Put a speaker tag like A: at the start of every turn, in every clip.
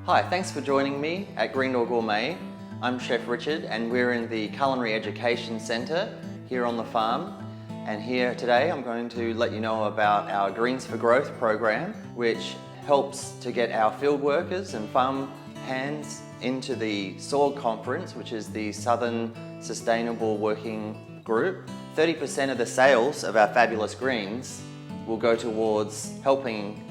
A: Hi, thanks for joining me at Gourmet. I'm Chef Richard and we're in the Culinary Education Centre here on the farm. And here today I'm going to let you know about our Greens for Growth program, which helps to get our field workers and farm hands into the SORG conference, which is the Southern Sustainable Working Group. 30% of the sales of our fabulous greens will go towards helping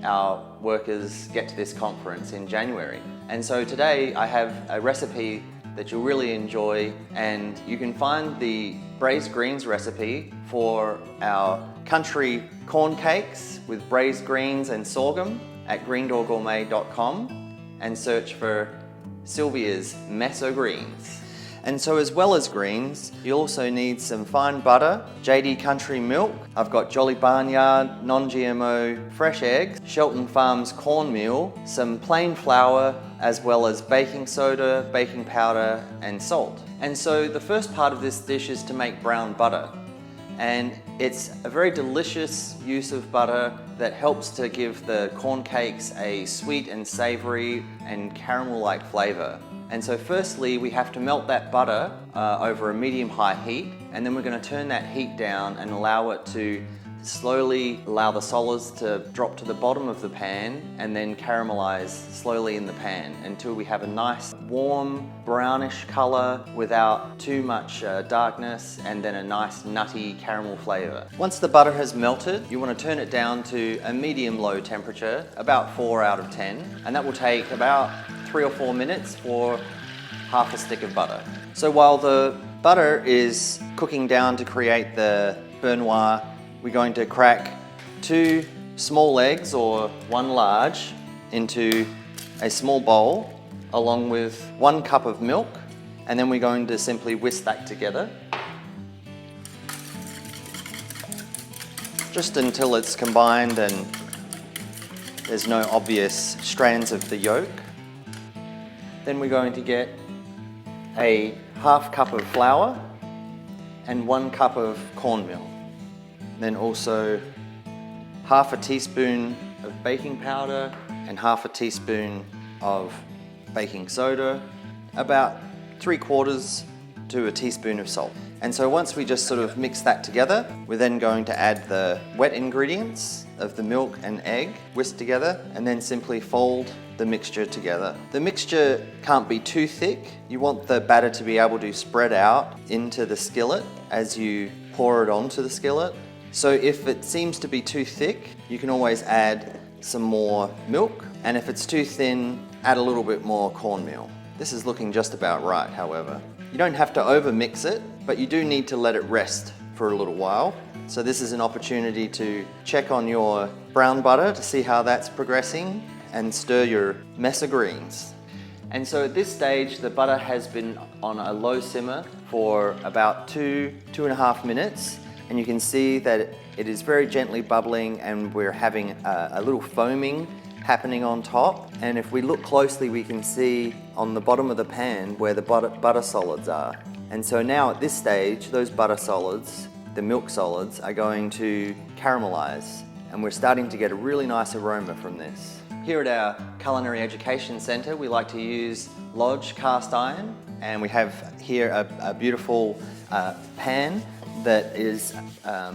A: our workers get to this conference in January. And so today I have a recipe that you'll really enjoy, and you can find the braised greens recipe for our country corn cakes with braised greens and sorghum at greendoorgourmet.com and search for Sylvia's Meso Greens. And so as well as greens, you also need some fine butter, JD Country milk. I've got Jolly Barnyard, non-GMO fresh eggs, Shelton Farms cornmeal, some plain flour, as well as baking soda, baking powder, and salt. And so the first part of this dish is to make brown butter. And it's a very delicious use of butter that helps to give the corn cakes a sweet and savory and caramel-like flavor. And so firstly, we have to melt that butter over a medium-high heat, and then we're going to turn that heat down and allow it to slowly allow the solids to drop to the bottom of the pan and then caramelize slowly in the pan until we have a nice warm brownish color without too much darkness, and then a nice nutty caramel flavor. Once the butter has melted, you want to turn it down to a medium-low temperature, about 4 out of 10, and that will take about 3 or 4 minutes for half a stick of butter. So while the butter is cooking down to create the beurre noir, we're going to crack 2 small eggs or 1 large into a small bowl along with 1 cup of milk, and then we're going to simply whisk that together just until it's combined and there's no obvious strands of the yolk. Then we're going to get a half cup of flour and 1 cup of cornmeal. Then also half a teaspoon of baking powder and half a teaspoon of baking soda, about 3/4 to a teaspoon of salt. And so once we just sort of mix that together, we're then going to add the wet ingredients of the milk and egg whisked together, and then simply fold the mixture together. The mixture can't be too thick. You want the batter to be able to spread out into the skillet as you pour it onto the skillet. So if it seems to be too thick, you can always add some more milk, and if it's too thin, add a little bit more cornmeal. This is looking just about right, however. You don't have to over mix it, but you do need to let it rest for a little while. So this is an opportunity to check on your brown butter to see how that's progressing and stir your Meso Greens. And so at this stage, the butter has been on a low simmer for about 2.5 minutes. And you can see that it is very gently bubbling, and we're having a little foaming happening on top. And if we look closely, we can see on the bottom of the pan where the butter solids are. And so now at this stage, those butter solids, the milk solids, are going to caramelize. And we're starting to get a really nice aroma from this. Here at our Culinary Education Centre, we like to use Lodge cast iron. And we have here a beautiful pan that is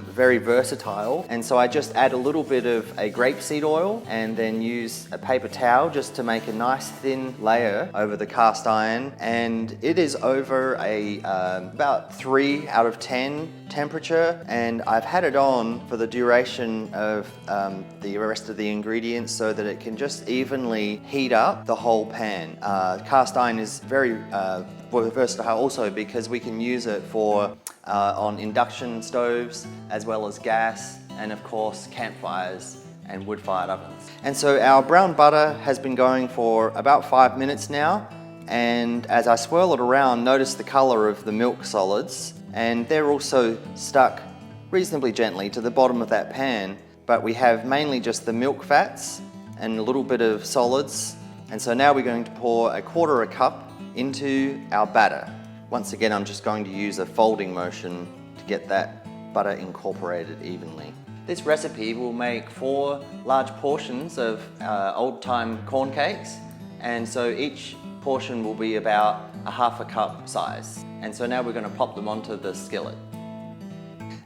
A: very versatile, and so I just add a little bit of a grapeseed oil and then use a paper towel just to make a nice thin layer over the cast iron, and it is over a about 3 out of 10 temperature, and I've had it on for the duration of the rest of the ingredients so that it can just evenly heat up the whole pan. Cast iron is very versatile also because we can use it for on induction stoves as well as gas, and of course campfires and wood-fired ovens. And so our brown butter has been going for about 5 minutes now, and as I swirl it around, notice the color of the milk solids, and they're also stuck reasonably gently to the bottom of that pan, but we have mainly just the milk fats and a little bit of solids. And so now we're going to pour 1/4 cup into our batter. Once again, I'm just going to use a folding motion to get that butter incorporated evenly. This recipe will make 4 large portions of old-time corn cakes, and so each portion will be about a half a cup size. And so now we're going to pop them onto the skillet.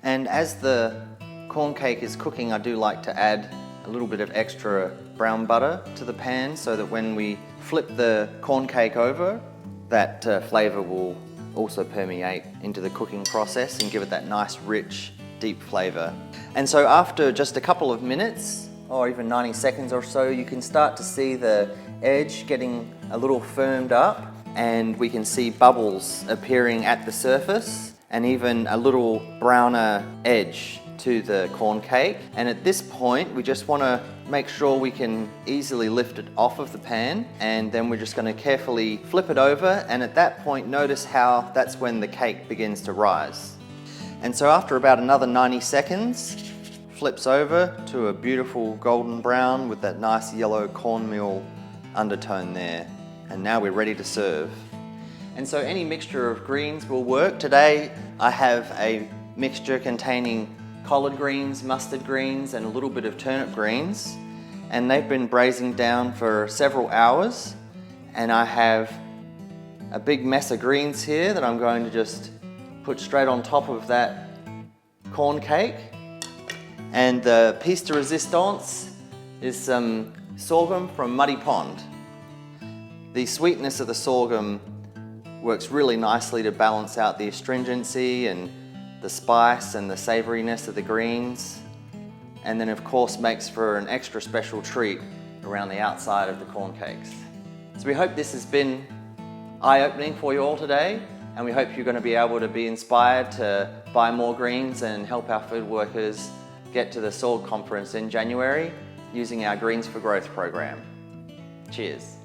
A: And as the corn cake is cooking, I do like to add a little bit of extra brown butter to the pan so that when we flip the corn cake over, that flavour will also permeate into the cooking process and give it that nice, rich, deep flavour. And so after just a couple of minutes, or even 90 seconds or so, you can start to see the edge getting a little firmed up, and we can see bubbles appearing at the surface and even a little browner edge to the corn cake. And at this point, we just want to make sure we can easily lift it off of the pan, and then we're just going to carefully flip it over, and at that point notice how that's when the cake begins to rise. And so after about another 90 seconds, flips over to a beautiful golden brown with that nice yellow cornmeal undertone there. And now we're ready to serve. And so any mixture of greens will work. Today I have a mixture containing collard greens, mustard greens, and a little bit of turnip greens. And they've been braising down for several hours. And I have a big mess of greens here that I'm going to just put straight on top of that corn cake. And the piece de resistance is some sorghum from Muddy Pond. The sweetness of the sorghum works really nicely to balance out the astringency and the spice and the savouriness of the greens, and then of course makes for an extra special treat around the outside of the corn cakes. So we hope this has been eye-opening for you all today, and we hope you're going to be able to be inspired to buy more greens and help our food workers get to the SORG conference in January using our Greens for Growth program. Cheers.